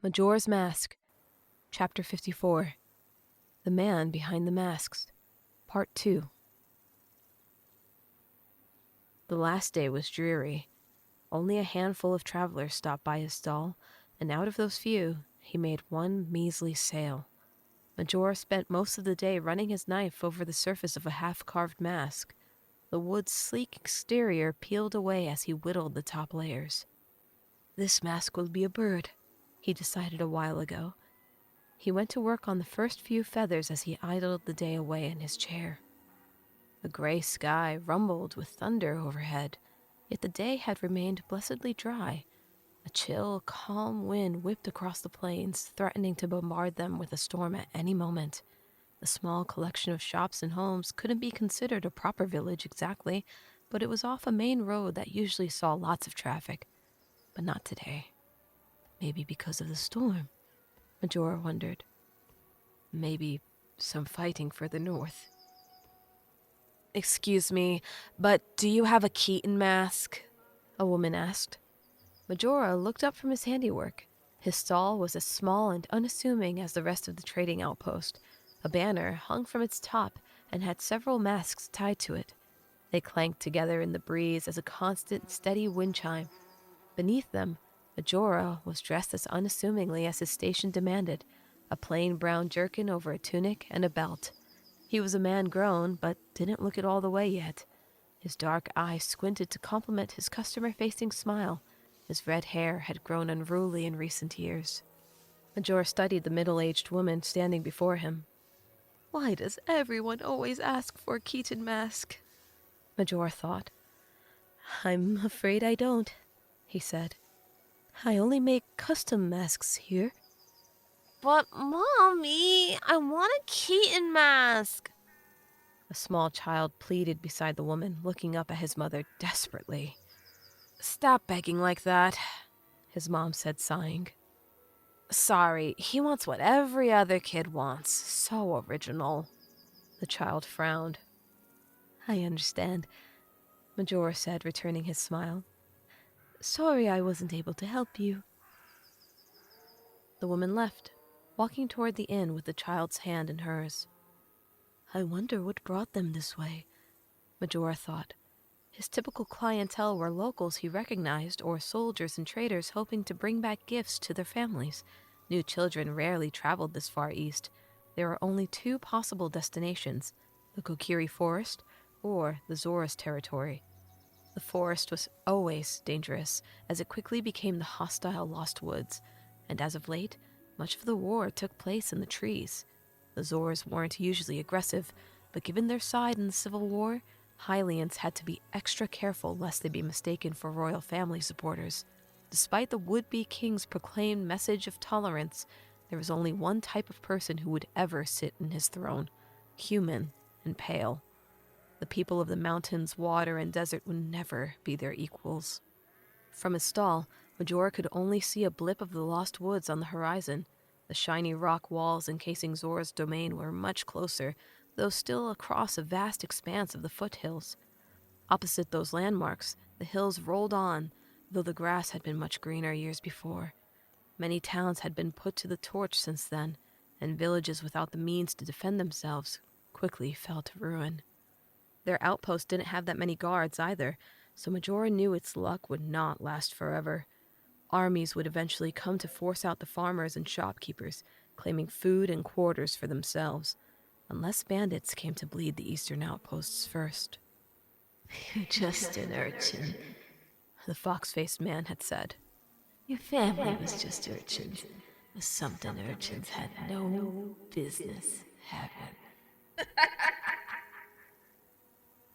Majora's Mask, Chapter 54, The Man Behind the Masks, Part 2. The last day was dreary. Only a handful of travelers stopped by his stall, and out of those few, he made one measly sale. Majora spent most of the day running his knife over the surface of a half-carved mask. The wood's sleek exterior peeled away as he whittled the top layers. This mask will be a bird, he decided a while ago. He went to work on the first few feathers as he idled the day away in his chair. The gray sky rumbled with thunder overhead, yet the day had remained blessedly dry. A chill, calm wind whipped across the plains, threatening to bombard them with a storm at any moment. The small collection of shops and homes couldn't be considered a proper village exactly, but it was off a main road that usually saw lots of traffic. But not today. Maybe because of the storm, Majora wondered. Maybe some fighting further north. "Excuse me, but do you have a Keaton mask?" a woman asked. Majora looked up from his handiwork. His stall was as small and unassuming as the rest of the trading outpost. A banner hung from its top and had several masks tied to it. They clanked together in the breeze as a constant, steady wind chime. Beneath them, Majora was dressed as unassumingly as his station demanded, a plain brown jerkin over a tunic and a belt. He was a man grown, but didn't look it all the way yet. His dark eyes squinted to complement his customer-facing smile. His red hair had grown unruly in recent years. Majora studied the middle-aged woman standing before him. "Why does everyone always ask for a Keaton mask?" Majora thought. "I'm afraid I don't," he said. "I only make custom masks here." "But, Mommy, I want a Keaton mask!" A small child pleaded beside the woman, looking up at his mother desperately. "Stop begging like that," his mom said, sighing. "Sorry, he wants what every other kid wants. So original." The child frowned. "I understand," Majora said, returning his smile. "Sorry I wasn't able to help you." The woman left, walking toward the inn with the child's hand in hers. I wonder what brought them this way, Majora thought. His typical clientele were locals he recognized or soldiers and traders hoping to bring back gifts to their families. New children rarely traveled this far east. There were only two possible destinations, the Kokiri Forest or the Zora's territory. The forest was always dangerous, as it quickly became the hostile Lost Woods, and as of late, much of the war took place in the trees. The Zoras weren't usually aggressive, but given their side in the Civil War, Hylians had to be extra careful lest they be mistaken for royal family supporters. Despite the would-be king's proclaimed message of tolerance, there was only one type of person who would ever sit in his throne: human and pale. The people of the mountains, water, and desert would never be their equals. From his stall, Majora could only see a blip of the Lost Woods on the horizon. The shiny rock walls encasing Zora's domain were much closer, though still across a vast expanse of the foothills. Opposite those landmarks, the hills rolled on, though the grass had been much greener years before. Many towns had been put to the torch since then, and villages without the means to defend themselves quickly fell to ruin. Their outpost didn't have that many guards either, so Majora knew its luck would not last forever. Armies would eventually come to force out the farmers and shopkeepers, claiming food and quarters for themselves, unless bandits came to bleed the eastern outposts first. "You're just an urchin," the fox-faced man had said. "Your family was just urchins. Was something urchins had no business having."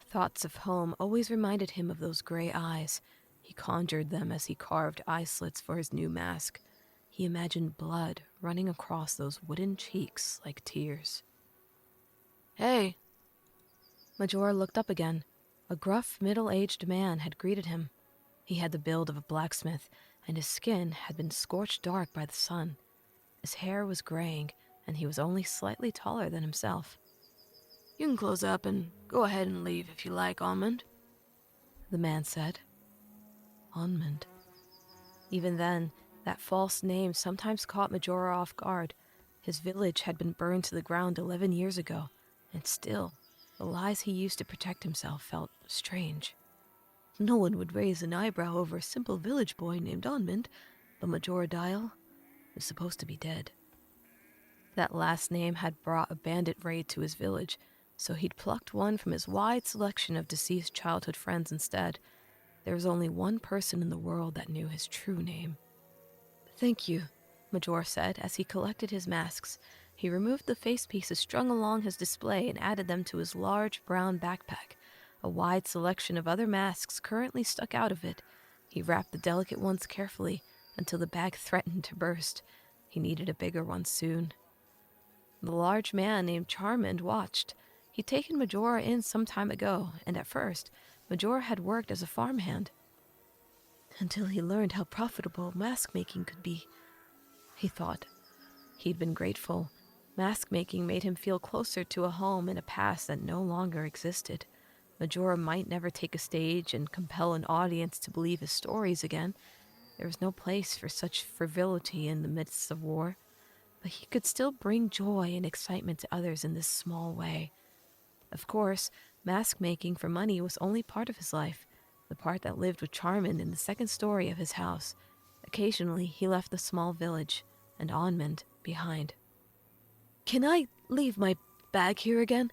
Thoughts of home always reminded him of those gray eyes. He conjured them as he carved eye slits for his new mask. He imagined blood running across those wooden cheeks like tears. "Hey!" Majora looked up again. A gruff, middle-aged man had greeted him. He had the build of a blacksmith, and his skin had been scorched dark by the sun. His hair was graying, and he was only slightly taller than himself. "You can close up and go ahead and leave if you like, Almond," the man said. Almond. Even then, That false name sometimes caught Majora off guard. His village had been burned to the ground 11 years ago, and still, the lies he used to protect himself felt strange. No one would raise an eyebrow over a simple village boy named Onmund, but Majora Dial is supposed to be dead. That last name had brought a bandit raid to his village, so he'd plucked one from his wide selection of deceased childhood friends instead. There was only one person in the world that knew his true name. "Thank you," Majora said as he collected his masks. He removed the face pieces strung along his display and added them to his large brown backpack. A wide selection of other masks currently stuck out of it. He wrapped the delicate ones carefully until the bag threatened to burst. He needed a bigger one soon. The large man named Charmand watched. He'd taken Majora in some time ago, and at first, Majora had worked as a farmhand. Until he learned how profitable mask-making could be, he thought. He'd been grateful. Mask-making made him feel closer to a home in a past that no longer existed. Majora might never take a stage and compel an audience to believe his stories again. There was no place for such frivolity in the midst of war. But he could still bring joy and excitement to others in this small way. Of course, mask-making for money was only part of his life, the part that lived with Charmand in the second story of his house. Occasionally, he left the small village and Onmund behind. "Can I leave my bag here again?"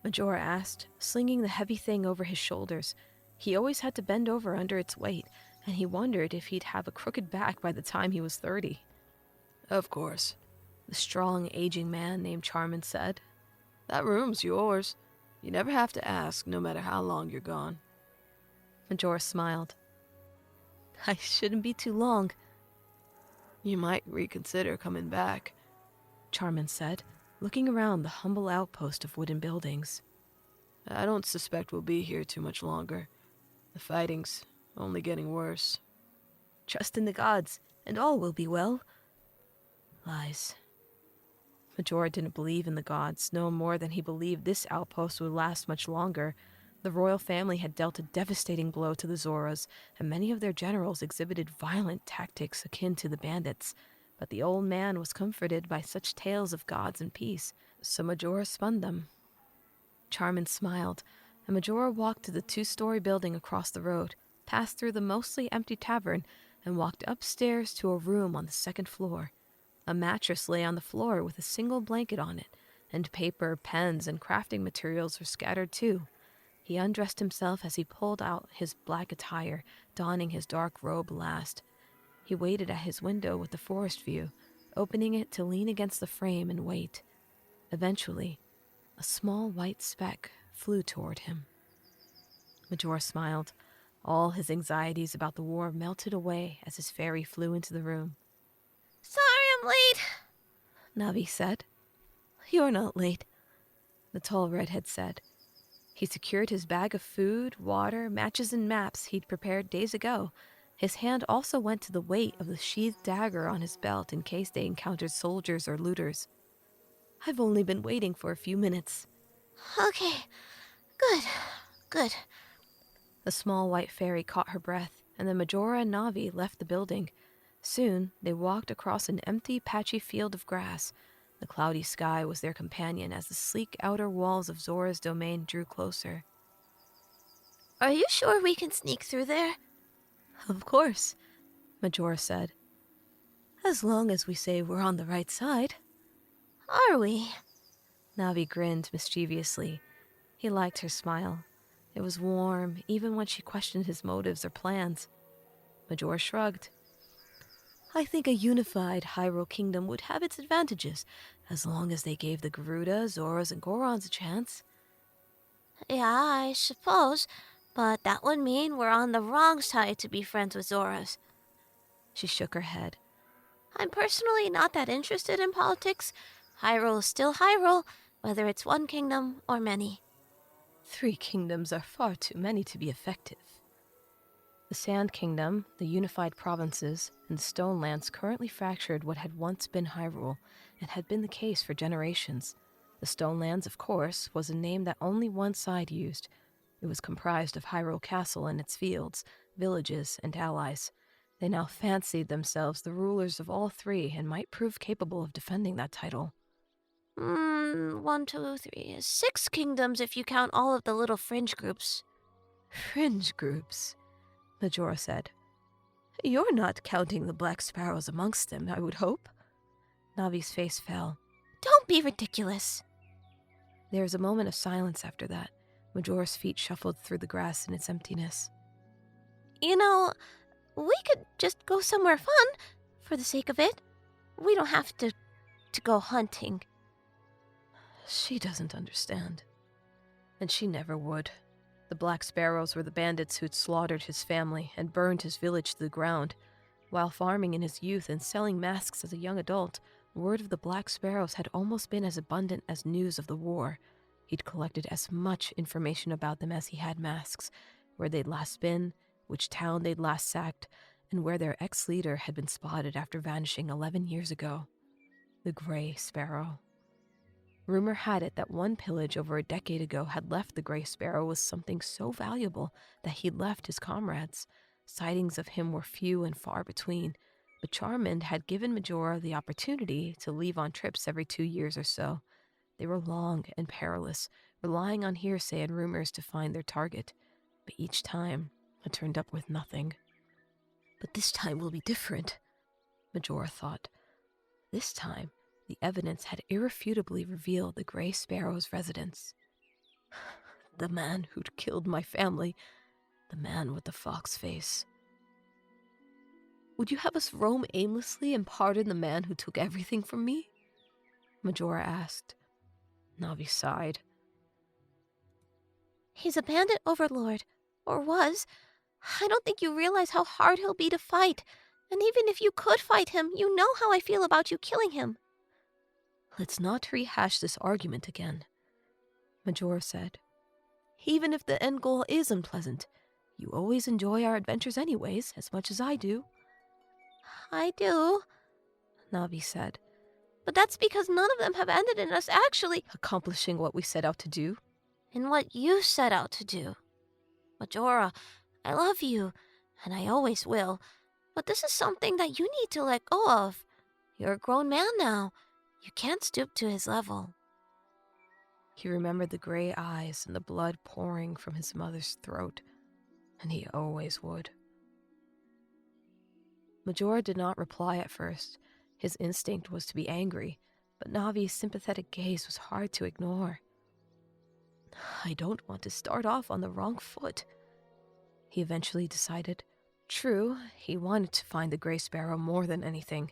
Majora asked, slinging the heavy thing over his shoulders. He always had to bend over under its weight, and he wondered if he'd have a crooked back by the time he was 30. "Of course," the strong, aging man named Charmand said. "That room's yours. You never have to ask, no matter how long you're gone." Majora smiled. "I shouldn't be too long." "You might reconsider coming back," Charmand said, looking around the humble outpost of wooden buildings. "I don't suspect we'll be here too much longer. The fighting's only getting worse." "Trust in the gods, and all will be well." Lies. Majora didn't believe in the gods, no more than he believed this outpost would last much longer. The royal family had dealt a devastating blow to the Zoras, and many of their generals exhibited violent tactics akin to the bandits. But the old man was comforted by such tales of gods and peace, so Majora spun them. Charmand smiled, and Majora walked to the 2-story building across the road, passed through the mostly empty tavern, and walked upstairs to a room on the 2nd floor. A mattress lay on the floor with a single blanket on it, and paper, pens, and crafting materials were scattered too. He undressed himself as he pulled out his black attire, donning his dark robe last. He waited at his window with the forest view, opening it to lean against the frame and wait. Eventually, a small white speck flew toward him. Majora smiled. All his anxieties about the war melted away as his fairy flew into the room. Sorry I'm late, Navi said. "You're not late," the tall redhead said. He secured his bag of food, water, matches, and maps he'd prepared days ago. His hand also went to the weight of the sheathed dagger on his belt in case they encountered soldiers or looters. "I've only been waiting for a few minutes." Okay, good. The small white fairy caught her breath, and then Majora and Navi left the building. Soon, they walked across an empty, patchy field of grass. The cloudy sky was their companion as the sleek outer walls of Zora's domain drew closer. Are you sure we can sneak through there? "Of course," Majora said. "As long as we say we're on the right side." Are we? Navi grinned mischievously. He liked her smile. It was warm, even when she questioned his motives or plans. Majora shrugged. "I think a unified Hyrule kingdom would have its advantages, as long as they gave the Garuda, Zoras, and Gorons a chance." Yeah, I suppose, but that would mean we're on the wrong side to be friends with Zoras. She shook her head. I'm personally not that interested in politics. Hyrule is still Hyrule, whether it's one kingdom or many. 3 kingdoms are far too many to be effective. The Sand Kingdom, the unified provinces, and the Stone Lands currently fractured what had once been Hyrule, and had been the case for generations. The Stone Lands, of course, was a name that only one side used. It was comprised of Hyrule Castle and its fields, villages, and allies. They now fancied themselves the rulers of all three and might prove capable of defending that title. 1, 2, 3, 6 kingdoms if you count all of the little fringe groups. Fringe groups, Majora said. You're not counting the Black Sparrows amongst them, I would hope. Navi's face fell. Don't be ridiculous. There was a moment of silence after that. Majora's feet shuffled through the grass in its emptiness. You know, we could just go somewhere fun, for the sake of it. We don't have to go hunting. She doesn't understand. And she never would. The Black Sparrows were the bandits who'd slaughtered his family and burned his village to the ground. While farming in his youth and selling masks as a young adult, word of the Black Sparrows had almost been as abundant as news of the war. He'd collected as much information about them as he had masks, where they'd last been, which town they'd last sacked, and where their ex-leader had been spotted after vanishing 11 years ago. The Gray Sparrow. Rumor had it that one pillage over a decade ago had left the Gray Sparrow with something so valuable that he'd left his comrades. Sightings of him were few and far between, but Charmand had given Majora the opportunity to leave on trips every 2 years or so. They were long and perilous, relying on hearsay and rumors to find their target, but each time it turned up with nothing. But this time will be different, Majora thought. This time, the evidence had irrefutably revealed the Gray Sparrow's residence. The man who'd killed my family, the man with the fox face. Would you have us roam aimlessly and pardon the man who took everything from me? Majora asked. Navi sighed. He's a bandit overlord, or was. I don't think you realize how hard he'll be to fight. And even if you could fight him, you know how I feel about you killing him. Let's not rehash this argument again, Majora said. Even if the end goal is unpleasant, you always enjoy our adventures anyways, as much as I do. I do, Navi said. But that's because none of them have ended in us actually accomplishing what we set out to do. In what you set out to do. Majora, I love you, and I always will, but this is something that you need to let go of. You're a grown man now. You can't stoop to his level. He remembered the gray eyes and the blood pouring from his mother's throat, and he always would. Majora did not reply at first. His instinct was to be angry, but Navi's sympathetic gaze was hard to ignore. I don't want to start off on the wrong foot, he eventually decided. True, he wanted to find the Gray Sparrow more than anything,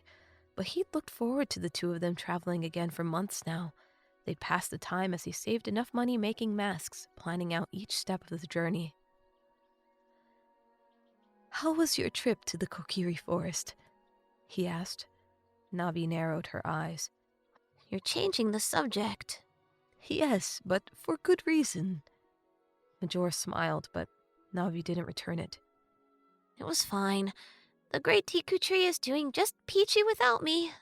but he'd looked forward to the two of them traveling again for months now. They'd passed the time as he saved enough money making masks, planning out each step of the journey. How was your trip to the Kokiri forest? He asked. Navi narrowed her eyes. You're changing the subject. Yes, but for good reason. Majora smiled, but Navi didn't return it. It was fine. The great Tiku tree is doing just peachy without me.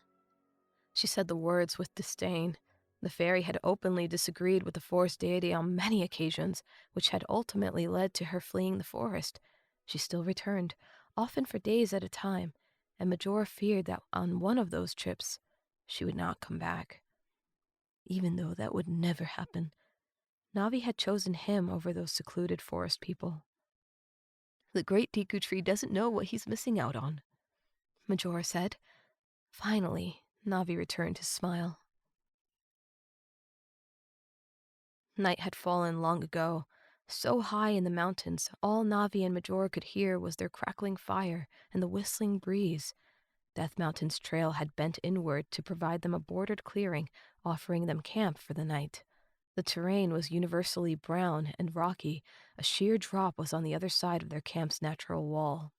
She said the words with disdain. The fairy had openly disagreed with the forest deity on many occasions, which had ultimately led to her fleeing the forest. She still returned, often for days at a time, and Majora feared that on one of those trips, she would not come back. Even though that would never happen, Navi had chosen him over those secluded forest people. The great Tiku tree doesn't know what he's missing out on, Majora said. Finally, Navi returned his smile. Night had fallen long ago. So high in the mountains, all Navi and Majora could hear was their crackling fire and the whistling breeze. Death Mountain's trail had bent inward to provide them a bordered clearing, offering them camp for the night. The terrain was universally brown and rocky. A sheer drop was on the other side of their camp's natural wall.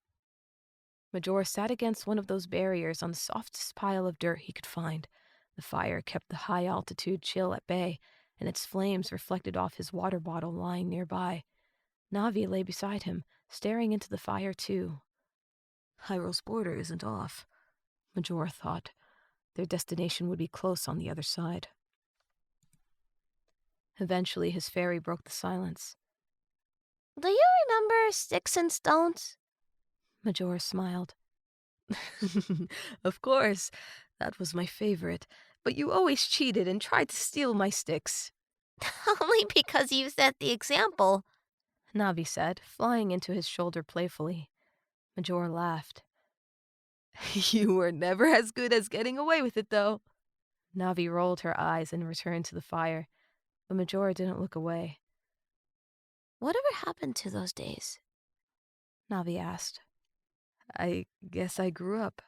Majora sat against one of those barriers on the softest pile of dirt he could find. The fire kept the high-altitude chill at bay, and its flames reflected off his water bottle lying nearby. Navi lay beside him, staring into the fire too. Hyrule's border isn't off, Majora thought. Their destination would be close on the other side. Eventually, his fairy broke the silence. Do you remember Sticks and Stones? Majora smiled. Of course, that was my favorite. But you always cheated and tried to steal my sticks, Only because you set the example. Navi said, flying into his shoulder playfully. Majora laughed. You were never as good as getting away with it, though. Navi rolled her eyes and returned to the fire, but Majora didn't look away. Whatever happened to those days? Navi asked. I guess I grew up.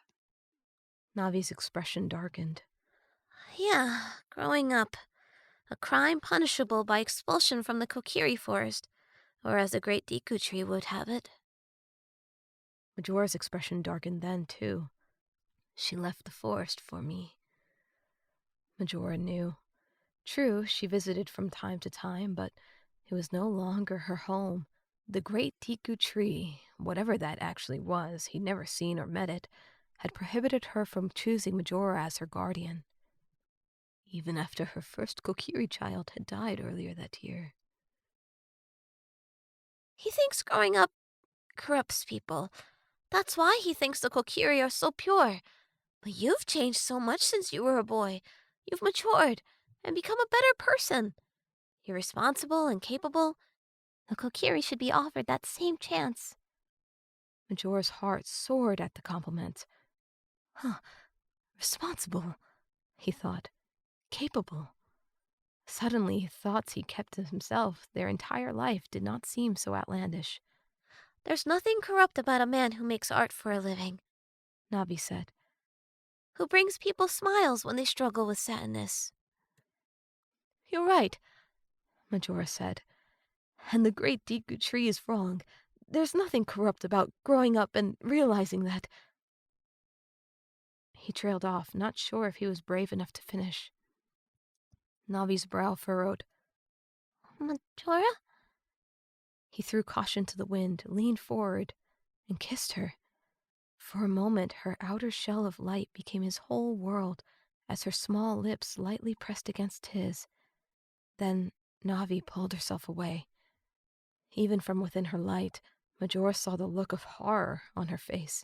Navi's expression darkened. Yeah, growing up. A crime punishable by expulsion from the Kokiri forest, or as the great Deku tree would have it. Majora's expression darkened then, too. She left the forest for me. Majora knew. True, she visited from time to time, but it was no longer her home. The great Deku tree, whatever that actually was, he'd never seen or met it, had prohibited her from choosing Majora as her guardian, even after her first Kokiri child had died earlier that year. He thinks growing up corrupts people. That's why he thinks the Kokiri are so pure. But you've changed so much since you were a boy. You've matured and become a better person. You're responsible and capable. The Kokiri should be offered that same chance. Majora's heart soared at the compliment. Responsible, he thought. Capable. Suddenly, thoughts he kept to himself their entire life did not seem so outlandish. There's nothing corrupt about a man who makes art for a living, Navi said. who brings people smiles when they struggle with sadness. You're right, Majora said. And the great Deku tree is wrong. There's nothing corrupt about growing up and realizing that. He trailed off, not sure if he was brave enough to finish. Navi's brow furrowed. Majora? He threw caution to the wind, leaned forward, and kissed her. For a moment, her outer shell of light became his whole world as her small lips lightly pressed against his. Then Navi pulled herself away. Even from within her light, Majora saw the look of horror on her face.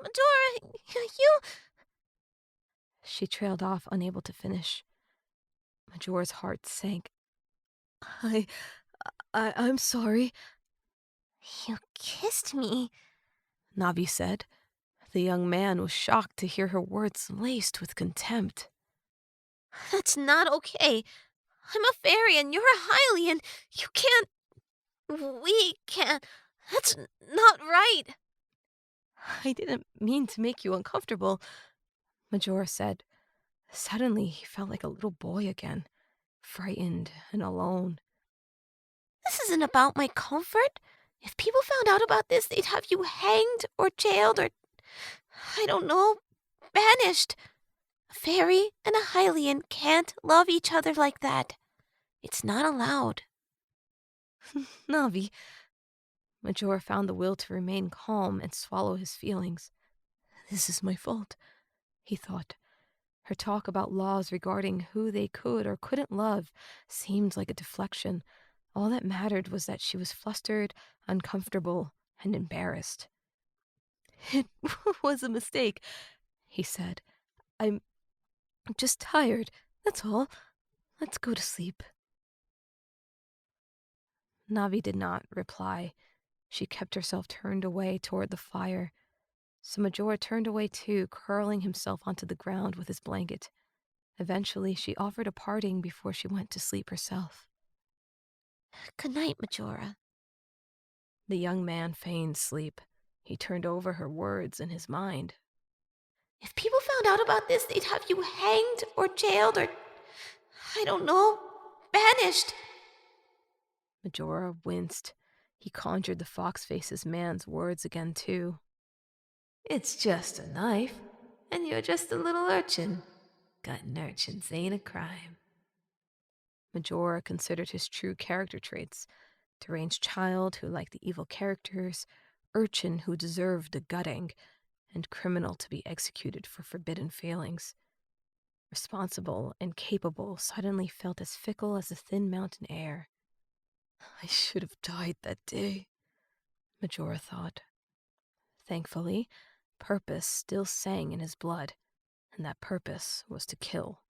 Majora, you... She trailed off, unable to finish. Majora's heart sank. I'm sorry. You kissed me, Navi said. The young man was shocked to hear her words laced with contempt. That's not okay. I'm a fairy and you're a Hylian. You can't... We can't... That's not right. I didn't mean to make you uncomfortable, Majora said. Suddenly, he felt like a little boy again, frightened and alone. This isn't about my comfort. If people found out about this, they'd have you hanged or jailed or, I don't know, banished. A fairy and a Hylian can't love each other like that. It's not allowed. Navi. Majora found the will to remain calm and swallow his feelings. This is my fault, he thought. Her talk about laws regarding who they could or couldn't love seemed like a deflection. All that mattered was that she was flustered, uncomfortable, and embarrassed. It was a mistake, he said. I'm just tired, that's all. Let's go to sleep. Navi did not reply. She kept herself turned away toward the fire. So Majora turned away too, curling himself onto the ground with his blanket. Eventually, she offered a parting before she went to sleep herself. Good night, Majora. The young man feigned sleep. He turned over her words in his mind. If people found out about this, they'd have you hanged or jailed or, I don't know, banished. Majora winced. He conjured the fox-face's man's words again, too. It's just a knife, and you're just a little urchin. Gutting urchins ain't a crime. Majora considered his true character traits. Deranged child who liked the evil characters, urchin who deserved a gutting, and criminal to be executed for forbidden failings. Responsible and capable suddenly felt as fickle as the thin mountain air. I should have died that day, Majora thought. Thankfully, purpose still sang in his blood, and that purpose was to kill.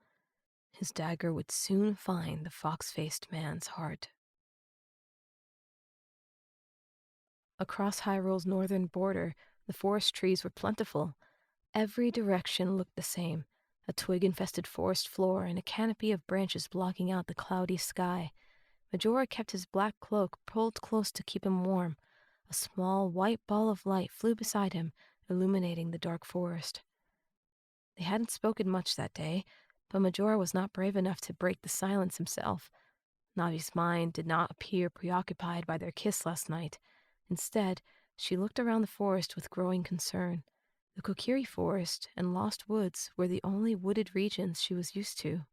His dagger would soon find the fox-faced man's heart. Across Hyrule's northern border, the forest trees were plentiful. Every direction looked the same, a twig-infested forest floor and a canopy of branches blocking out the cloudy sky. Majora kept his black cloak pulled close to keep him warm. A small white ball of light flew beside him, illuminating the dark forest. They hadn't spoken much that day, but Majora was not brave enough to break the silence himself. Navi's mind did not appear preoccupied by their kiss last night. Instead, she looked around the forest with growing concern. The Kokiri forest and Lost Woods were the only wooded regions she was used to.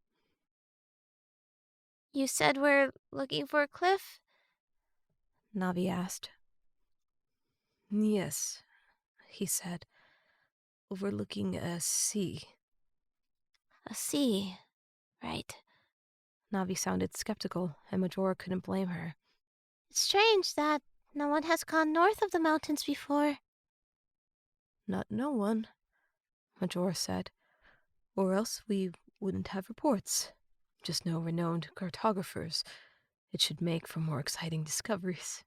You said we're looking for a cliff? Navi asked. Yes, he said, overlooking a sea. A sea, right. Navi sounded skeptical, and Majora couldn't blame her. It's strange that no one has gone north of the mountains before. Not no one, Majora said, or else we wouldn't have reports. Just no renowned cartographers. It should make for more exciting discoveries.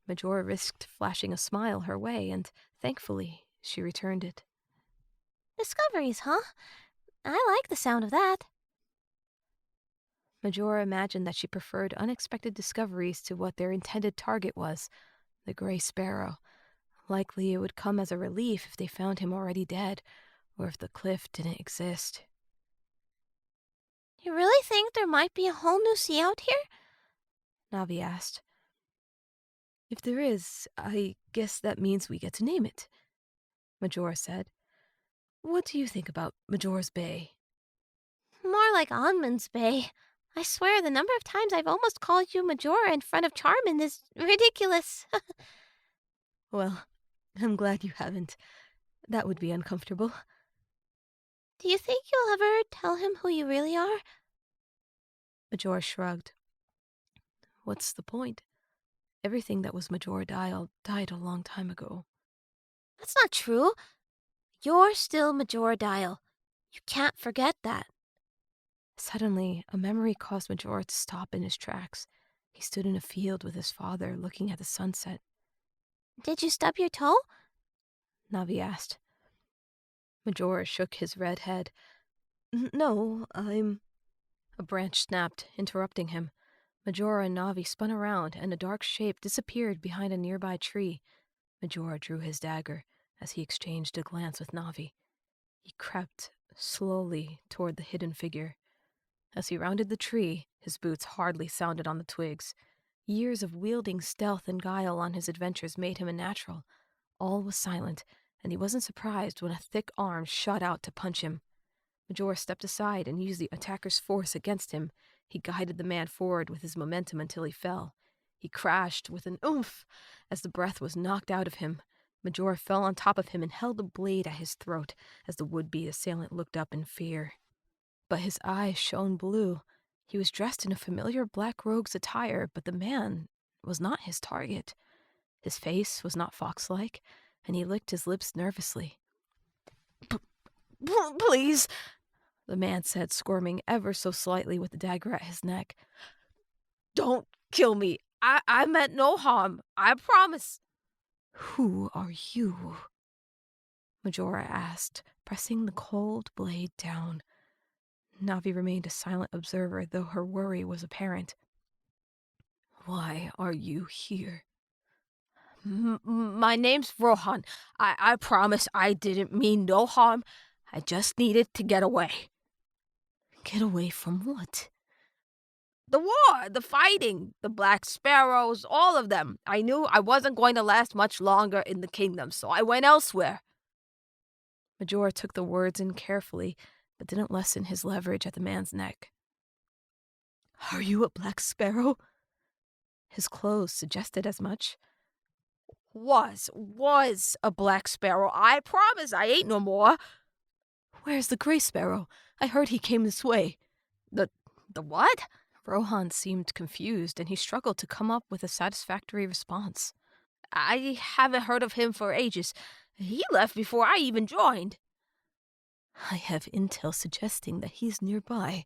Majora risked flashing a smile her way, and thankfully she returned it. Discoveries, huh? I like the sound of that. Majora imagined that she preferred unexpected discoveries to what their intended target was, the gray sparrow. Likely it would come as a relief if they found him already dead, or if the cliff didn't exist. You really think there might be a whole new sea out here? Navi asked. If there is, I guess that means we get to name it, Majora said. What do you think about Majora's Bay? More like Onman's Bay. I swear the number of times I've almost called you Majora in front of Charmin is ridiculous. Well, I'm glad you haven't. That would be uncomfortable. Do you think you'll ever tell him who you really are? Majora shrugged. What's the point? Everything that was Majora died a long time ago. That's not true. You're still Majora Dial. You can't forget that. Suddenly, a memory caused Majora to stop in his tracks. He stood in a field with his father, looking at the sunset. Did you stub your toe? Navi asked. Majora shook his red head. No, I'm... A branch snapped, interrupting him. Majora and Navi spun around, and a dark shape disappeared behind a nearby tree. Majora drew his dagger as he exchanged a glance with Navi. He crept slowly toward the hidden figure. As he rounded the tree, his boots hardly sounded on the twigs. Years of wielding stealth and guile on his adventures made him a natural. All was silent, and he wasn't surprised when a thick arm shot out to punch him. Majora stepped aside and used the attacker's force against him. He guided the man forward with his momentum until he fell. He crashed with an oomph as the breath was knocked out of him. Majora fell on top of him and held the blade at his throat as the would-be assailant looked up in fear. But his eyes shone blue. He was dressed in a familiar black rogue's attire, but the man was not his target. His face was not fox-like, and he licked his lips nervously. Please, the man said, squirming ever so slightly with the dagger at his neck. Don't kill me. I meant no harm. I promise. Who are you? Majora asked, pressing the cold blade down. Navi remained a silent observer, though her worry was apparent. Why are you here? My name's Rohan. I promise I didn't mean no harm. I just needed to get away. Get away from what? The war, the fighting, the Black Sparrows, all of them. I knew I wasn't going to last much longer in the kingdom, so I went elsewhere. Majora took the words in carefully, but didn't lessen his leverage at the man's neck. Are you a Black Sparrow? His clothes suggested as much. Was a Black Sparrow. I promise I ain't no more. Where's the Gray Sparrow? I heard he came this way. The what? Rohan seemed confused, and he struggled to come up with a satisfactory response. I haven't heard of him for ages. He left before I even joined. I have intel suggesting that he's nearby.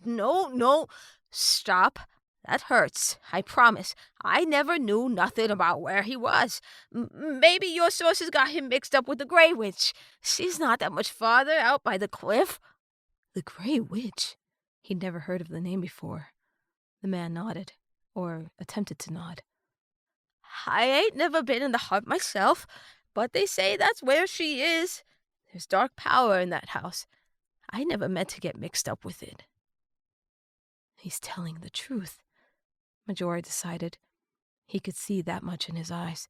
No, stop. That hurts, I promise. I never knew nothing about where he was. Maybe your sources got him mixed up with the Grey Witch. She's not that much farther out by the cliff. The Grey Witch? He'd never heard of the name before. The man nodded, or attempted to nod. I ain't never been in the hut myself, but they say that's where she is. There's dark power in that house. I never meant to get mixed up with it. He's telling the truth, Majora decided. He could see that much in his eyes.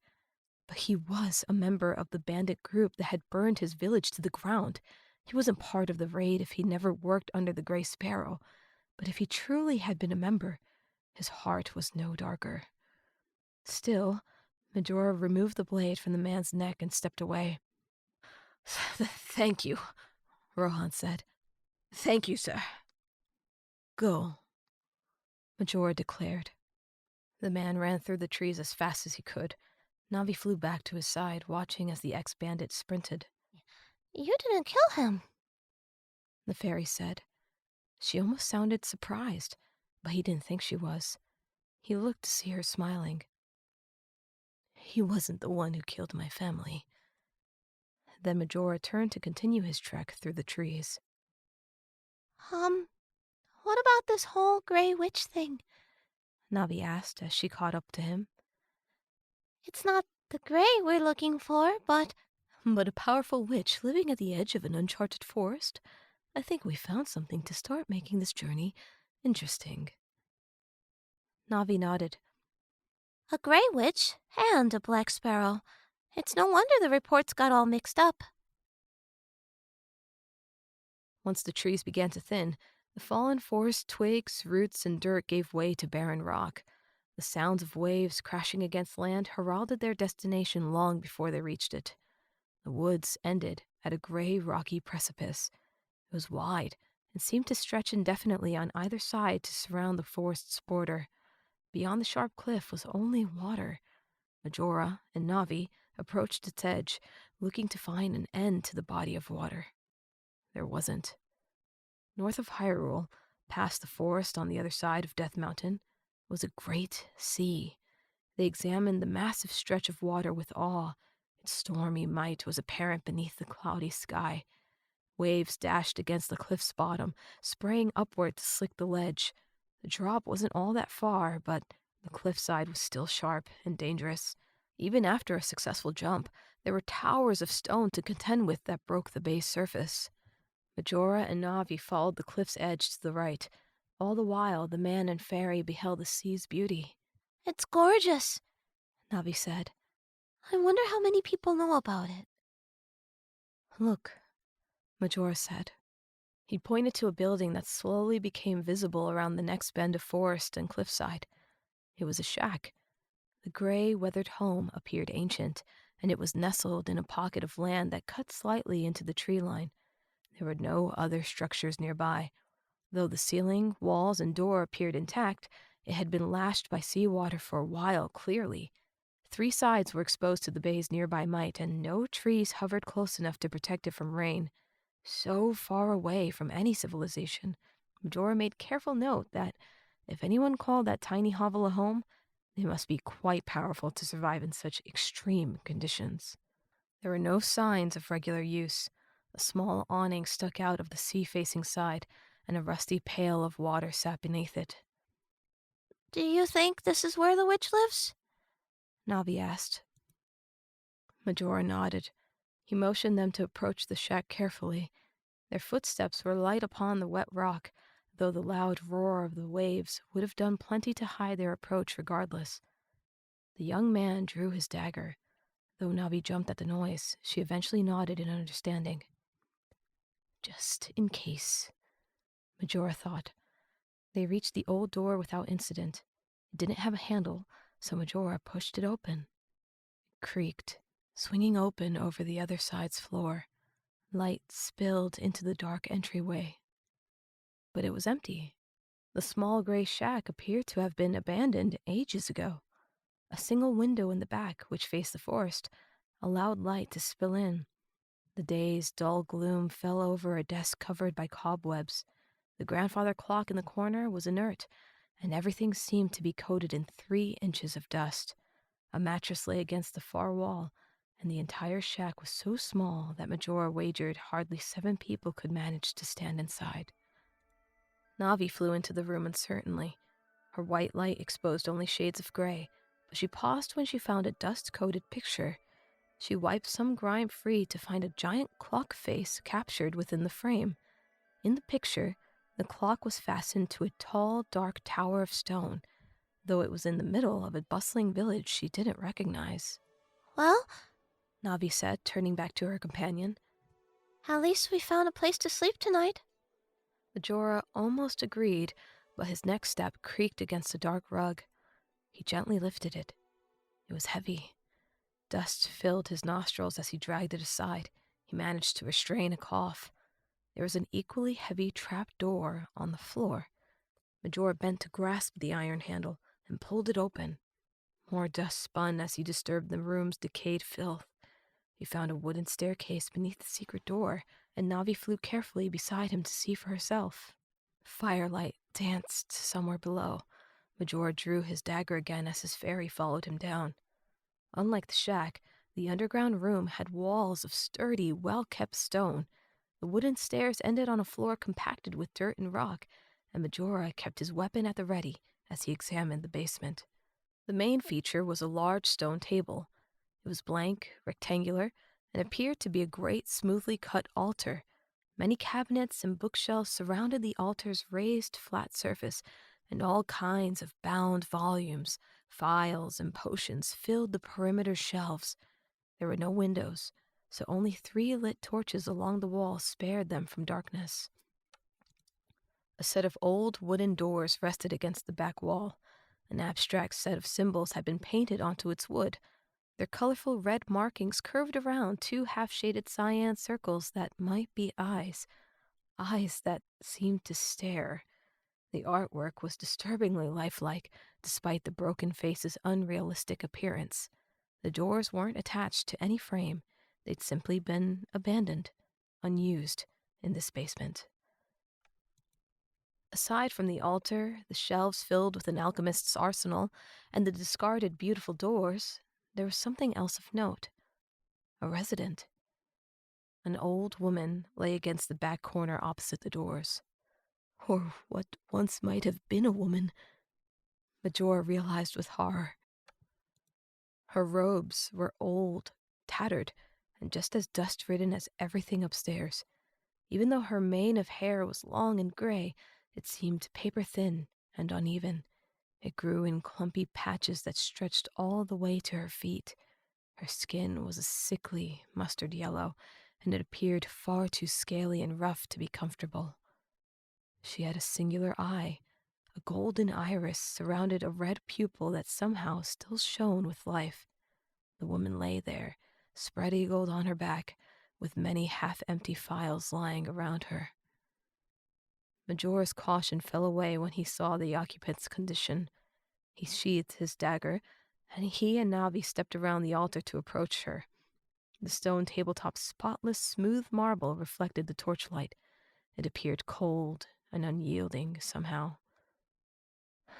But he was a member of the bandit group that had burned his village to the ground. He wasn't part of the raid if he never worked under the Grey Sparrow. But if he truly had been a member, his heart was no darker. Still, Majora removed the blade from the man's neck and stepped away. Thank you, Rohan said. Thank you, sir. Go, Majora declared. The man ran through the trees as fast as he could. Navi flew back to his side, watching as the ex-bandit sprinted. You didn't kill him, the fairy said. She almost sounded surprised, but he didn't think she was. He looked to see her smiling. He wasn't the one who killed my family. Then Majora turned to continue his trek through the trees. What about this whole Grey Witch thing? Navi asked as she caught up to him. It's not the Grey we're looking for, but a powerful witch living at the edge of an uncharted forest? I think we found something to start making this journey interesting. Navi nodded. A Grey Witch and a Black Sparrow. It's no wonder the reports got all mixed up. Once the trees began to thin, the fallen forest twigs, roots, and dirt gave way to barren rock. The sounds of waves crashing against land heralded their destination long before they reached it. The woods ended at a gray, rocky precipice. It was wide and seemed to stretch indefinitely on either side to surround the forest's border. Beyond the sharp cliff was only water. Majora and Navi approached its edge, looking to find an end to the body of water. There wasn't. North of Hyrule, past the forest on the other side of Death Mountain, was a great sea. They examined the massive stretch of water with awe. Its stormy might was apparent beneath the cloudy sky. Waves dashed against the cliff's bottom, spraying upward to slick the ledge. The drop wasn't all that far, but the cliffside was still sharp and dangerous. Even after a successful jump, there were towers of stone to contend with that broke the bay's surface. Majora and Navi followed the cliff's edge to the right. All the while, the man and fairy beheld the sea's beauty. It's gorgeous, Navi said. I wonder how many people know about it. Look, Majora said. He pointed to a building that slowly became visible around the next bend of forest and cliffside. It was a shack. The gray, weathered home appeared ancient, and it was nestled in a pocket of land that cut slightly into the tree line. There were no other structures nearby. Though the ceiling, walls, and door appeared intact, it had been lashed by seawater for a while, clearly. 3 sides were exposed to the bay's nearby might, and no trees hovered close enough to protect it from rain. So far away from any civilization, Majora made careful note that if anyone called that tiny hovel a home, they must be quite powerful to survive in such extreme conditions. There were no signs of regular use. A small awning stuck out of the sea-facing side, and a rusty pail of water sat beneath it. Do you think this is where the witch lives? Navi asked. Majora nodded. He motioned them to approach the shack carefully. Their footsteps were light upon the wet rock, though the loud roar of the waves would have done plenty to hide their approach regardless. The young man drew his dagger. Though Navi jumped at the noise, she eventually nodded in understanding. Just in case, Majora thought. They reached the old door without incident. It didn't have a handle, so Majora pushed it open. It creaked, swinging open over the other side's floor. Light spilled into the dark entryway. But it was empty. The small gray shack appeared to have been abandoned ages ago. A single window in the back, which faced the forest, allowed light to spill in. The day's dull gloom fell over a desk covered by cobwebs. The grandfather clock in the corner was inert, and everything seemed to be coated in 3 inches of dust. A mattress lay against the far wall, and the entire shack was so small that Majora wagered hardly 7 people could manage to stand inside. Navi flew into the room uncertainly. Her white light exposed only shades of gray, but she paused when she found a dust-coated picture. She wiped some grime free to find a giant clock face captured within the frame. In the picture, the clock was fastened to a tall, dark tower of stone, though it was in the middle of a bustling village she didn't recognize. Well, Navi said, turning back to her companion. at least we found a place to sleep tonight. Majora almost agreed, but his next step creaked against a dark rug. He gently lifted it. It was heavy. Dust filled his nostrils as he dragged it aside. He managed to restrain a cough. There was an equally heavy trap door on the floor. Majora bent to grasp the iron handle and pulled it open. More dust spun as he disturbed the room's decayed filth. He found a wooden staircase beneath the secret door, and Navi flew carefully beside him to see for herself. Firelight danced somewhere below. Majora drew his dagger again as his fairy followed him down. Unlike the shack, the underground room had walls of sturdy, well-kept stone. The wooden stairs ended on a floor compacted with dirt and rock, and Majora kept his weapon at the ready as he examined the basement. The main feature was a large stone table. It was blank, rectangular, and appeared to be a great, smoothly cut altar. Many cabinets and bookshelves surrounded the altar's raised, flat surface, and all kinds of bound volumes, files, and potions filled the perimeter shelves. There were no windows, so only 3 lit torches along the wall spared them from darkness. A set of old wooden doors rested against the back wall. An abstract set of symbols had been painted onto its wood. Their colorful red markings curved around 2 half-shaded cyan circles that might be eyes that seemed to stare. The artwork was disturbingly lifelike, despite the broken face's unrealistic appearance. The doors weren't attached to any frame. They'd simply been abandoned, unused, in this basement. Aside from the altar, the shelves filled with an alchemist's arsenal, and the discarded beautiful doors, there was something else of note. A resident. An old woman lay against the back corner opposite the doors. Or what once might have been a woman, Majora realized with horror. Her robes were old, tattered, and just as dust-ridden as everything upstairs. Even though her mane of hair was long and gray, it seemed paper-thin and uneven. It grew in clumpy patches that stretched all the way to her feet. Her skin was a sickly mustard yellow, and it appeared far too scaly and rough to be comfortable. She had a singular eye. A golden iris surrounded a red pupil that somehow still shone with life. The woman lay there, spread-eagled on her back, with many half-empty files lying around her. Majora's caution fell away when he saw the occupant's condition. He sheathed his dagger, and he and Navi stepped around the altar to approach her. The stone tabletop's spotless, smooth marble reflected the torchlight. It appeared cold and unyielding somehow.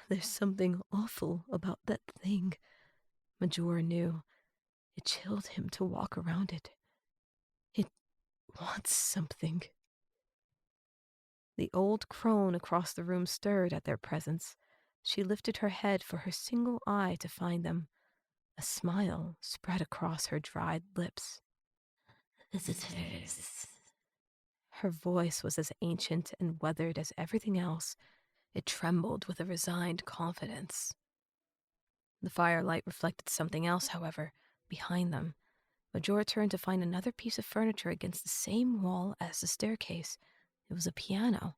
There's something awful about that thing, Majora knew. It chilled him to walk around it. It wants something. The old crone across the room stirred at their presence. She lifted her head for her single eye to find them. A smile spread across her dried lips. Visitors. Her voice was as ancient and weathered as everything else. It trembled with a resigned confidence. The firelight reflected something else, however, behind them. Majora turned to find another piece of furniture against the same wall as the staircase. It was a piano.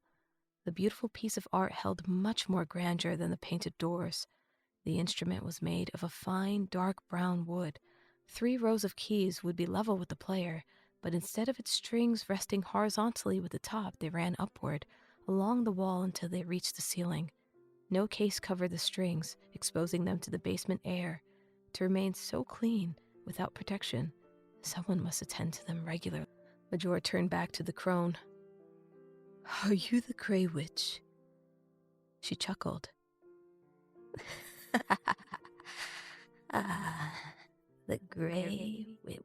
The beautiful piece of art held much more grandeur than the painted doors. The instrument was made of a fine, dark brown wood. 3 rows of keys would be level with the player, but instead of its strings resting horizontally with the top, they ran upward, along the wall until they reached the ceiling. No case covered the strings, exposing them to the basement air. to remain so clean without protection. Someone must attend to them regularly. Majora turned back to the crone. Are you the Grey Witch? She chuckled. The Grey Witch.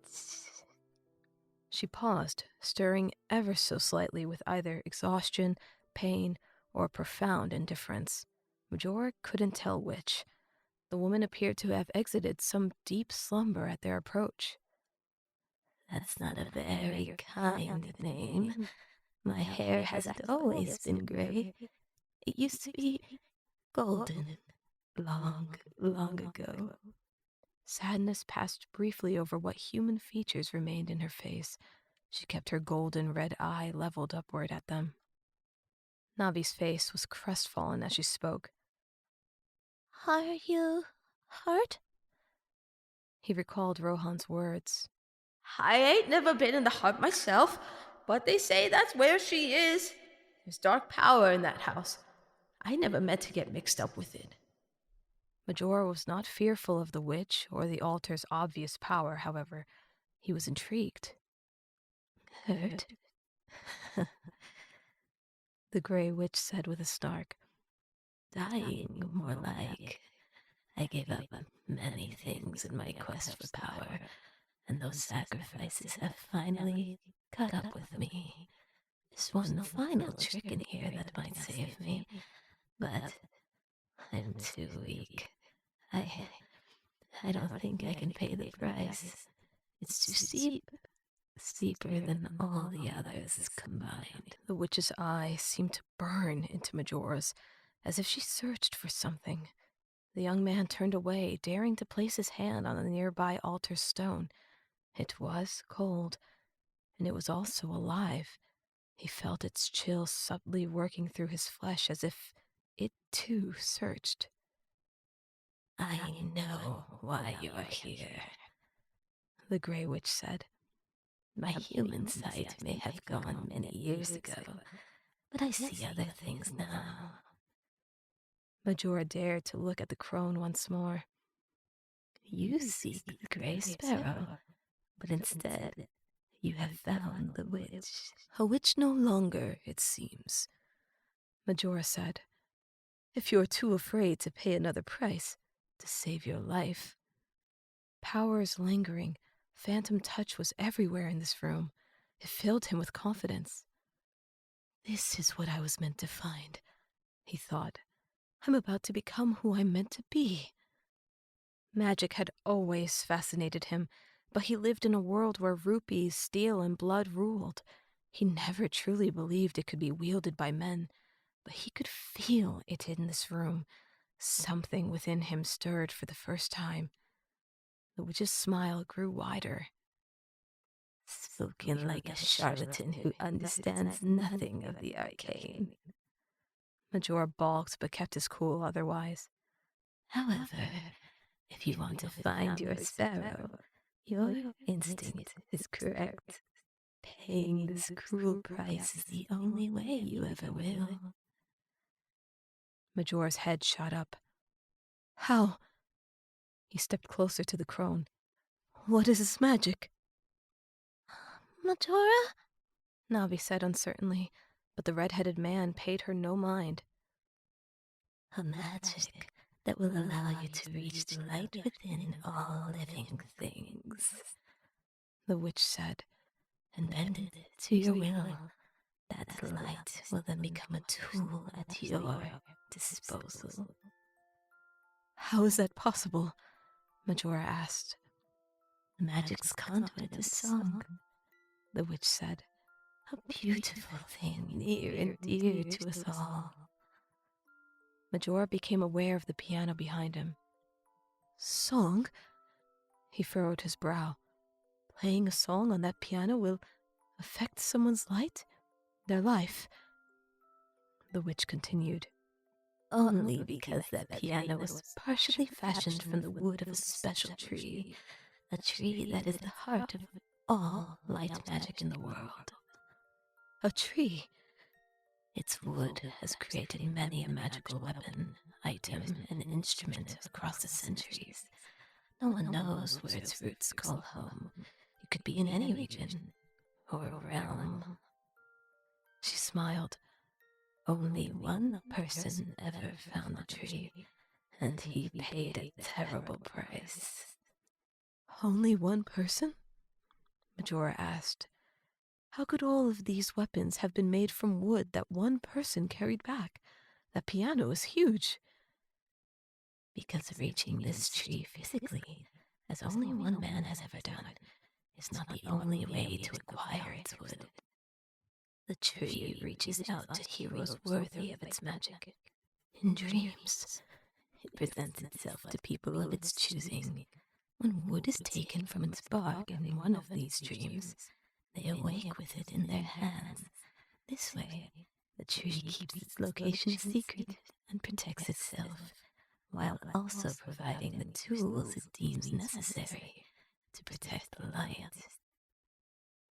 She paused, stirring ever so slightly with either exhaustion, pain, or profound indifference. Majora couldn't tell which. The woman appeared to have exited some deep slumber at their approach. That's not a very kind name. My hair hasn't always been gray. It used to be golden long, long ago. Sadness passed briefly over what human features remained in her face. She kept her golden red eye leveled upward at them. Navi's face was crestfallen as she spoke. Are you hurt? He recalled Rohan's words. I ain't never been in the heart myself, but they say that's where she is. There's dark power in that house. I never meant to get mixed up with it. Majora was not fearful of the witch or the altar's obvious power, however. He was intrigued. Hurt? The Grey Witch said with a snark. Dying, more like. I gave up many things in my quest for power, and those sacrifices have finally caught up with me. There's one final trick in here that might save me, but I'm too weak. I don't think I can pay the price. It's too steep. Steeper than all the others combined. The witch's eye seemed to burn into Majora's, as if she searched for something. The young man turned away, daring to place his hand on the nearby altar stone. It was cold, and it was also alive. He felt its chill subtly working through his flesh as if it too searched. I know why you are here, the Grey Witch said. My human sight may have gone many years ago, but I see other things now. Majora dared to look at the crone once more. You seek the Grey Sparrow, but instead you have found the witch. A witch no longer, it seems, Majora said. If you're too afraid to pay another price to save your life. Power's lingering, phantom touch was everywhere in this room. It filled him with confidence. This is what I was meant to find, he thought. I'm about to become who I'm meant to be. Magic had always fascinated him, but he lived in a world where rupees, steel, and blood ruled. He never truly believed it could be wielded by men, but he could feel it in this room. Something within him stirred for the first time. The witch's smile grew wider. Spoken like a charlatan who understands nothing of the arcane. Majora balked but kept his cool otherwise. However, if you want to find your sparrow, your instinct is correct. Paying this cruel price is the only way you ever will. Majora's head shot up. How? He stepped closer to the crone. What is this magic? Majora? Navi said uncertainly, but the red-headed man paid her no mind. A magic that will allow you to reach the light within all living things, the witch said, and bend it to your will. That light will then become a tool at your disposal. How is that possible? Majora asked. The magic's conduit is song, the witch said. A beautiful thing near and dear to us all. Majora became aware of the piano behind him. Song? He furrowed his brow. Playing a song on that piano will affect someone's light? Their life? The witch continued. Only because that piano was partially fashioned from the wood of a special tree. A tree that is the heart of all light magic in the world. A tree? Its wood has created many a magical weapon, item, and instrument across the centuries. No one knows where its roots call home. It could be in any region or realm. She smiled. Only one person ever found the tree, and he paid a terrible price. Only one person? Majora asked. How could all of these weapons have been made from wood that one person carried back? That piano is huge. Because reaching this tree physically, as only one man has ever done, is not the only way to acquire its wood. The tree reaches out to heroes worthy of its magic. In dreams, it presents itself to people of its choosing. When wood is taken from its bark in one of these dreams, they awake with it in their hands. This way, the tree keeps its location a secret and protects itself, while also providing the tools it deems necessary to protect the light.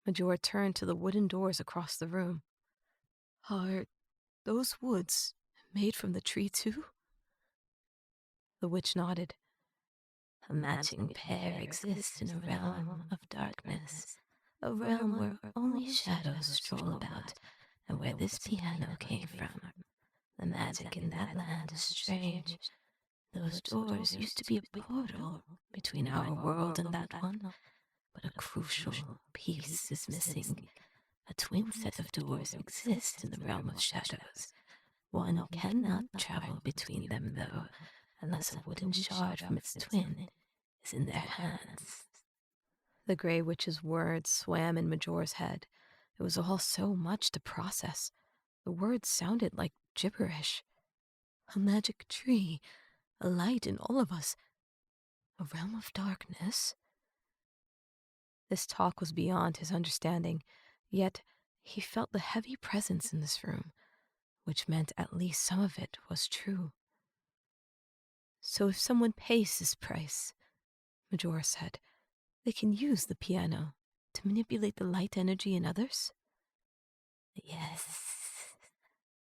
Majora turned to the wooden doors across the room. Are those woods made from the tree too? The witch nodded. A matching pair exists in a realm of darkness, a realm where only shadows stroll about, and where this piano came from. The magic in that land is strange. Those doors used to be a portal between our world and that one, but a crucial piece is missing. A twin set of doors exist in the realm of shadows. One cannot travel between them, though, unless a wooden shard from its twin is in their hands. The Grey Witch's words swam in Majora's head. It was all so much to process. The words sounded like gibberish. A magic tree, a light in all of us, a realm of darkness. This talk was beyond his understanding, yet he felt the heavy presence in this room, which meant at least some of it was true. So if someone pays this price, Majora said, they can use the piano to manipulate the light energy in others? Yes,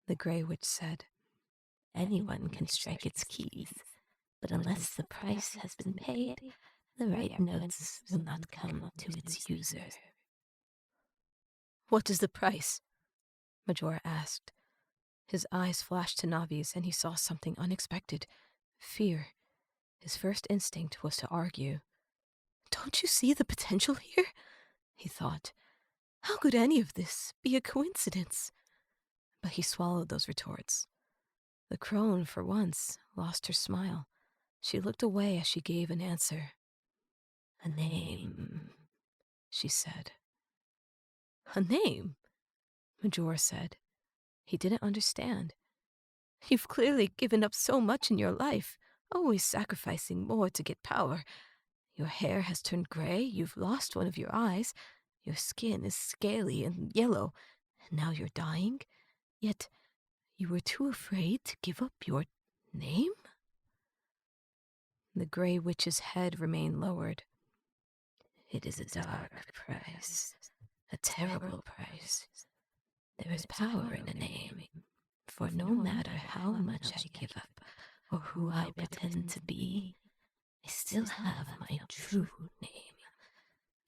The Grey Witch said. Anyone can strike its keys, but unless the price has been paid, the right notes will not come to its user. What is the price? Majora asked. His eyes flashed to Navi's, and he saw something unexpected. Fear. His first instinct was to argue. Don't you see the potential here? He thought. How could any of this be a coincidence? But he swallowed those retorts. The crone, for once, lost her smile. She looked away as she gave an answer. A name, she said. A name? Majora said. He didn't understand. You've clearly given up so much in your life, always sacrificing more to get power. Your hair has turned gray, you've lost one of your eyes, your skin is scaly and yellow, and now you're dying, yet you were too afraid to give up your name? The Grey Witch's head remained lowered. It is a dark price, a terrible price. There is power in a name, for no matter how much I give up or who I pretend to be, I still have my true name.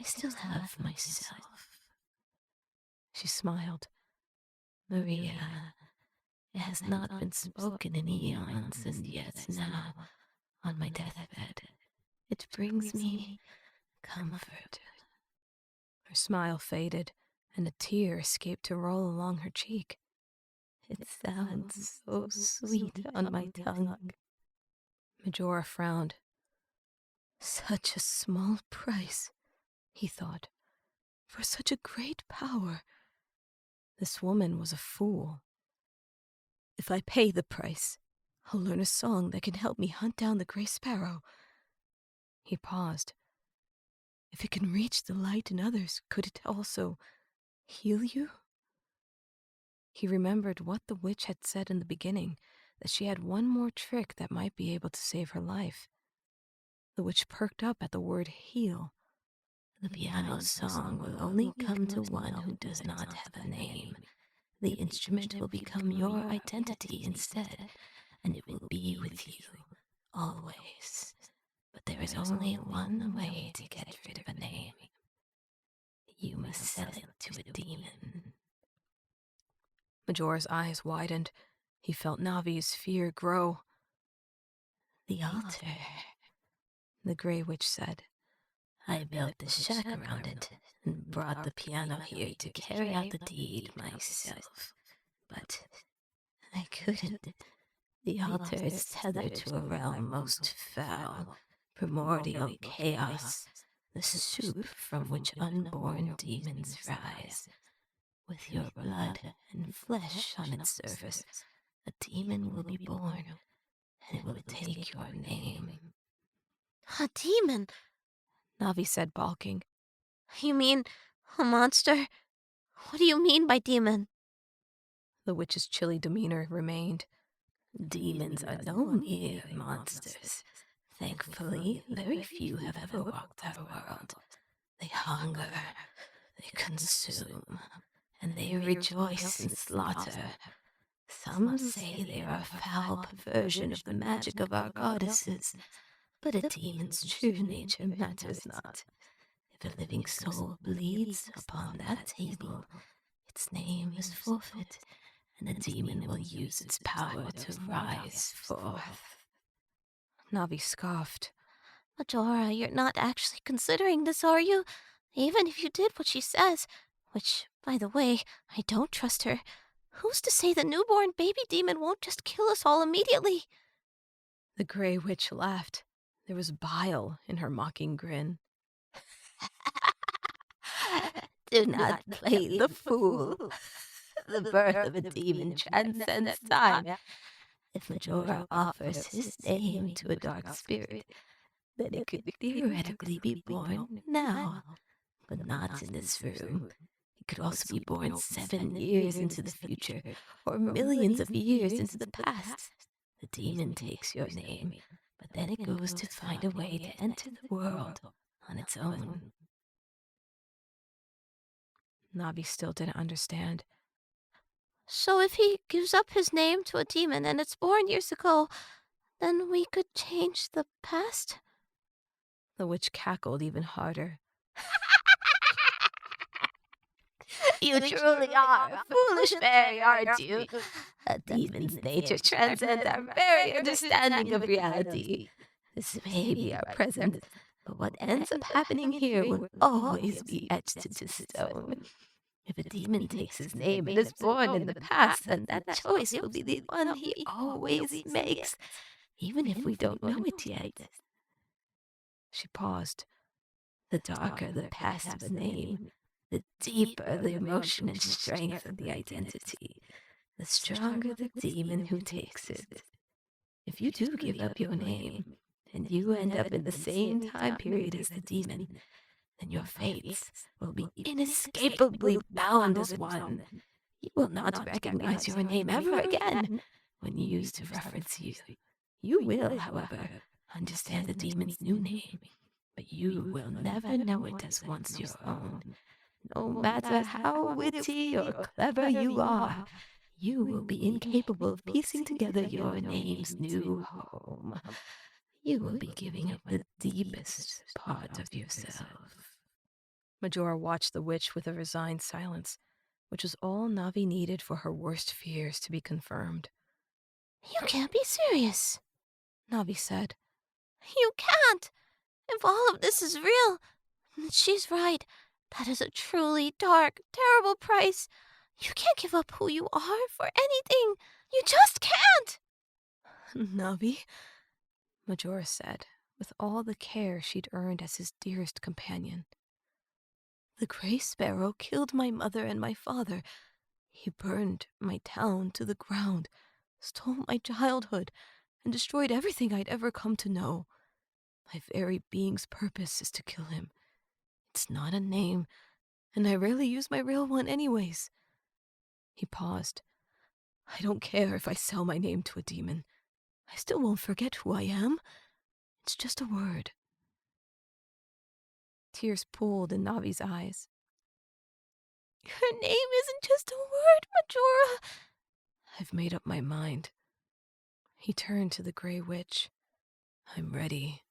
I still have myself. She smiled. Maria, it has not been spoken in eons, and yet now, on my deathbed, it brings me comfort. Her smile faded, and a tear escaped to roll along her cheek. It sounds so sweet on my tongue. Majora frowned. Such a small price, he thought, for such a great power. This woman was a fool. If I pay the price, I'll learn a song that can help me hunt down the Grey Sparrow. He paused. If it can reach the light in others, could it also heal you? He remembered what the witch had said in the beginning, that she had one more trick that might be able to save her life. The witch perked up at the word heal. The piano song will only come to one who does not have a name. The instrument will become your identity instead, and it will be with you always. But there is only one way to get rid of a name. You must sell it to a demon. Majora's eyes widened. He felt Navi's fear grow. The altar, The Grey Witch said. I built the shack around it and brought the piano here to carry out the deed myself. But I couldn't. The altar is tethered to a realm most foul, primordial chaos, the soup from which unborn demons rise. With your blood and flesh on its surface, a demon will be born, and it will take your name. A demon? Navi said, balking. You mean a monster? What do you mean by demon? The witch's chilly demeanor remained. Demons are no mere monsters. Thankfully, very few have ever walked our world. They hunger, they consume, and they rejoice in slaughter. Some say they are a foul perversion of the magic of our goddesses, but a demon's true nature matters not. If a living soul bleeds upon that table, its name is forfeit, and the demon will use its power to rise forth. Navi scoffed. Majora, you're not actually considering this, are you? Even if you did what she says, which, by the way, I don't trust her, who's to say the newborn baby demon won't just kill us all immediately? The Grey Witch laughed. There was bile in her mocking grin. Do not play the fool. The birth of a demon transcends time. If Majora offers his name to a dark spirit, then it could theoretically be born now, but not in this room. It could also be born 7 years into the future, or millions of years into the past. The demon takes your name, but then it goes to find a way to enter the world on its own. Navi still didn't understand. So if he gives up his name to a demon and it's born years ago, then we could change the past? The witch cackled even harder. You truly are a foolish fairy, aren't you? A demon's nature transcends our very understanding of reality. This may be our present, but what ends up happening here will always be etched into stone. If a demon takes his name and is born in the past, then that choice will be the one he always makes, even if we don't know it yet. She paused. The darker the past of a name, the deeper the emotion and strength of the identity, the stronger the demon who takes it. If you do give up your name, and you end up in the same time period as the demon, then your fates will be inescapably bound as one. You will not recognize your name ever again when used to reference you. You will, however, understand the demon's new name, but you will never know it as once your own. No matter how witty or clever you are, you will be incapable of piecing together your name's new home. You will be giving up the deepest part of yourself. Majora watched the witch with a resigned silence, which was all Navi needed for her worst fears to be confirmed. You can't be serious, Navi said. You can't! If all of this is real, then she's right. That is a truly dark, terrible price. You can't give up who you are for anything. You just can't! Navi, Majora said, with all the care she'd earned as his dearest companion. The Grey Sparrow killed my mother and my father. He burned my town to the ground, stole my childhood, and destroyed everything I'd ever come to know. My very being's purpose is to kill him. It's not a name, and I rarely use my real one anyways. He paused. I don't care if I sell my name to a demon. I still won't forget who I am. It's just a word. Tears pooled in Navi's eyes. Your name isn't just a word, Majora. I've made up my mind. He turned to the Grey Witch. I'm ready.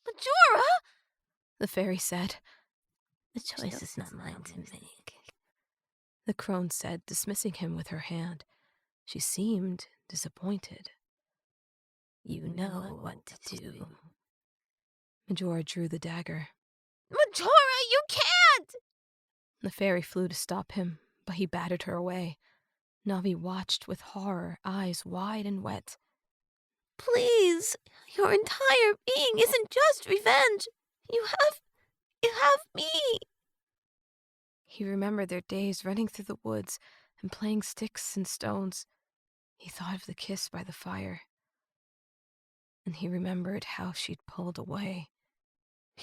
Majora! the fairy said. The choice is not mine to make, The crone said, dismissing him with her hand. She seemed disappointed. You know what to do. Majora drew the dagger. Majora, you can't! The fairy flew to stop him, but he battered her away. Navi watched with horror, eyes wide and wet. Please, your entire being isn't just revenge. You have me. He remembered their days running through the woods and playing sticks and stones. He thought of the kiss by the fire. And he remembered how she'd pulled away.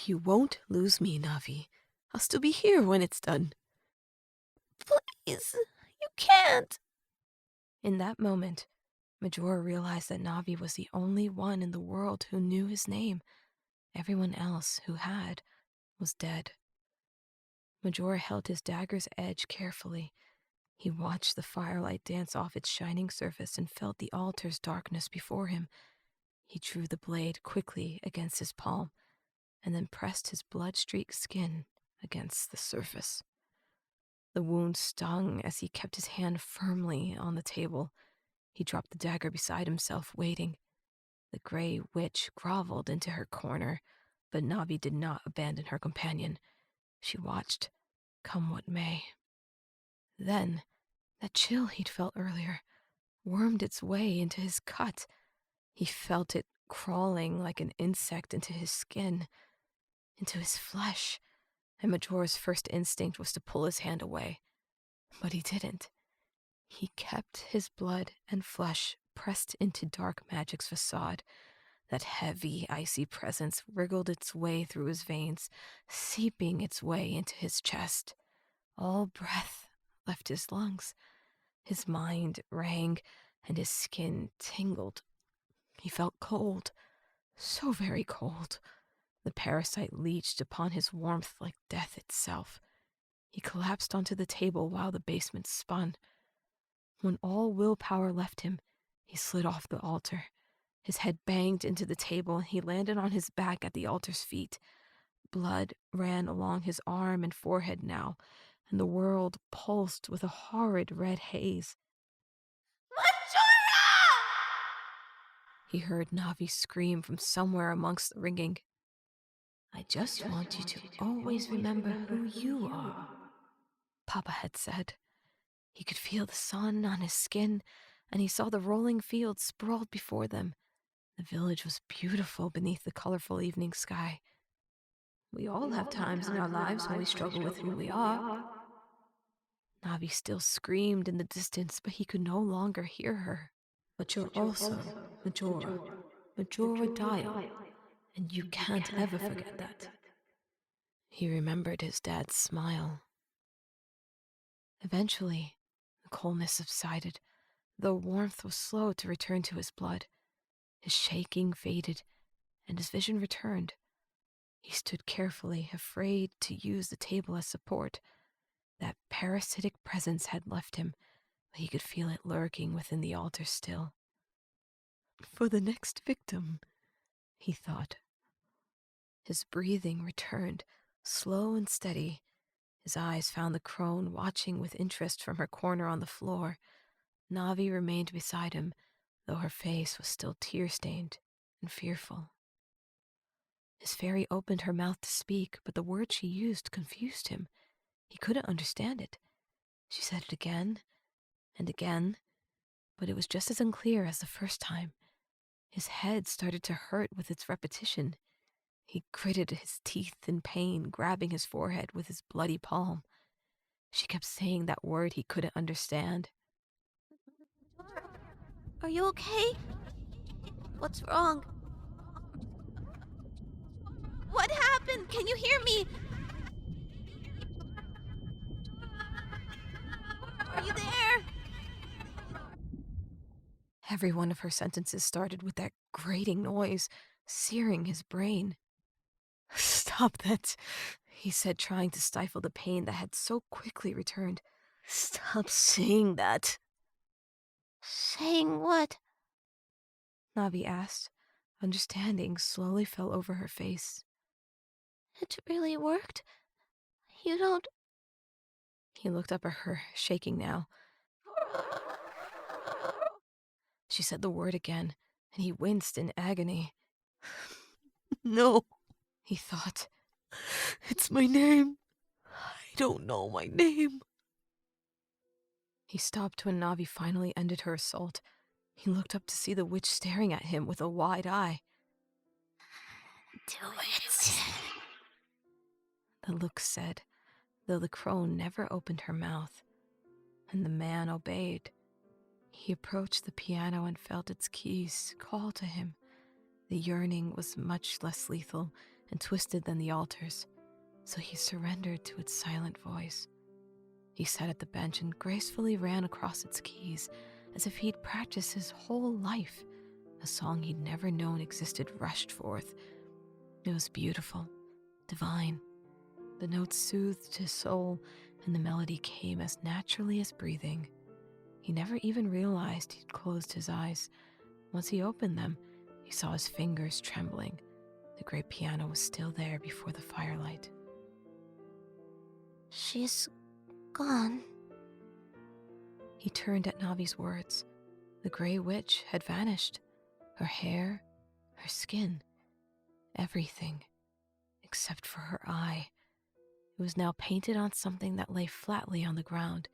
You won't lose me, Navi. I'll still be here when it's done. Please, you can't. In that moment, Majora realized that Navi was the only one in the world who knew his name. Everyone else who had was dead. Majora held his dagger's edge carefully. He watched the firelight dance off its shining surface and felt the altar's darkness before him. He drew the blade quickly against his palm and then pressed his blood-streaked skin against the surface. The wound stung as he kept his hand firmly on the table. He dropped the dagger beside himself, waiting. The gray witch groveled into her corner, but Navi did not abandon her companion. She watched, come what may. Then, that chill he'd felt earlier wormed its way into his cut. He felt it crawling like an insect into his skin, into his flesh, and Majora's first instinct was to pull his hand away. But he didn't. He kept his blood and flesh pressed into dark magic's facade. That heavy, icy presence wriggled its way through his veins, seeping its way into his chest. All breath left his lungs. His mind rang, and his skin tingled. He felt cold, so very cold. The parasite leached upon his warmth like death itself. He collapsed onto the table while the basement spun. When all willpower left him, he slid off the altar. His head banged into the table, and he landed on his back at the altar's feet. Blood ran along his arm and forehead now, and the world pulsed with a horrid red haze. Majora! He heard Navi scream from somewhere amongst the ringing. I just want you to always remember who you are, Papa had said. He could feel the sun on his skin, and he saw the rolling fields sprawled before them. The village was beautiful beneath the colorful evening sky. We all have times in our lives when we struggle with who we are. Navi still screamed in the distance, but he could no longer hear her. But you're also Majora, Majora Dial, and you can't ever forget that. He remembered his dad's smile. Eventually, the coldness subsided, though warmth was slow to return to his blood. His shaking faded, and his vision returned. He stood carefully, afraid to use the table as support. That parasitic presence had left him, but he could feel it lurking within the altar still. For the next victim, he thought. His breathing returned, slow and steady. His eyes found the crone watching with interest from her corner on the floor. Navi remained beside him, though her face was still tear-stained and fearful. His fairy opened her mouth to speak, but the word she used confused him. He couldn't understand it. She said it again and again, but it was just as unclear as the first time. His head started to hurt with its repetition. He gritted his teeth in pain, grabbing his forehead with his bloody palm. She kept saying that word he couldn't understand. Are you okay? What's wrong? What happened? Can you hear me? Are you there? Every one of her sentences started with that grating noise, searing his brain. Stop that, he said, trying to stifle the pain that had so quickly returned. Stop saying that. Saying what? Navi asked, Understanding slowly fell over her face. It really worked? You don't... He looked up at her, shaking now. She said the word again, and he winced in agony. No, he thought. It's my name. I don't know my name. He stopped when Navi finally ended her assault. He looked up to see the witch staring at him with a wide eye. Do it. The look said, though the crone never opened her mouth. And the man obeyed. He approached the piano and felt its keys call to him. The yearning was much less lethal and twisted than the altars, so he surrendered to its silent voice. He sat at the bench and gracefully ran across its keys, as if he'd practiced his whole life. A song he'd never known existed rushed forth. It was beautiful, divine. The notes soothed his soul, and the melody came as naturally as breathing. He never even realized he'd closed his eyes. Once he opened them, he saw his fingers trembling. The great piano was still there before the firelight. She's gone. He turned at Navi's words. The gray witch had vanished. Her hair, her skin, everything, except for her eye. It was now painted on something that lay flatly on the ground.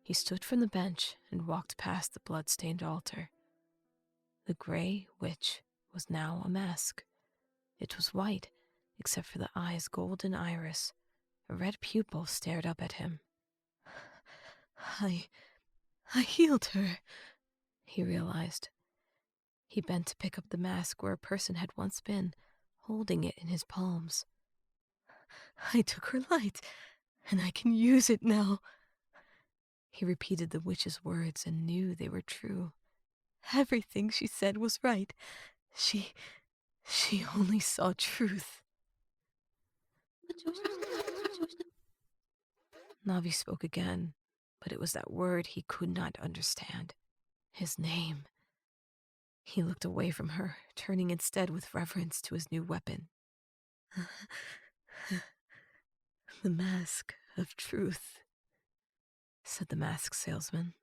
He stood from the bench and walked past the blood-stained altar. The gray witch was now a mask. It was white, except for the eye's golden iris. A red pupil stared up at him. I healed her, he realized. He bent to pick up the mask where a person had once been, holding it in his palms. I took her light, and I can use it now. He repeated the witch's words and knew they were true. Everything she said was right. She only saw truth. Navi spoke again, but it was that word he could not understand. His name. He looked away from her, turning instead with reverence to his new weapon. The mask of truth, said the mask salesman.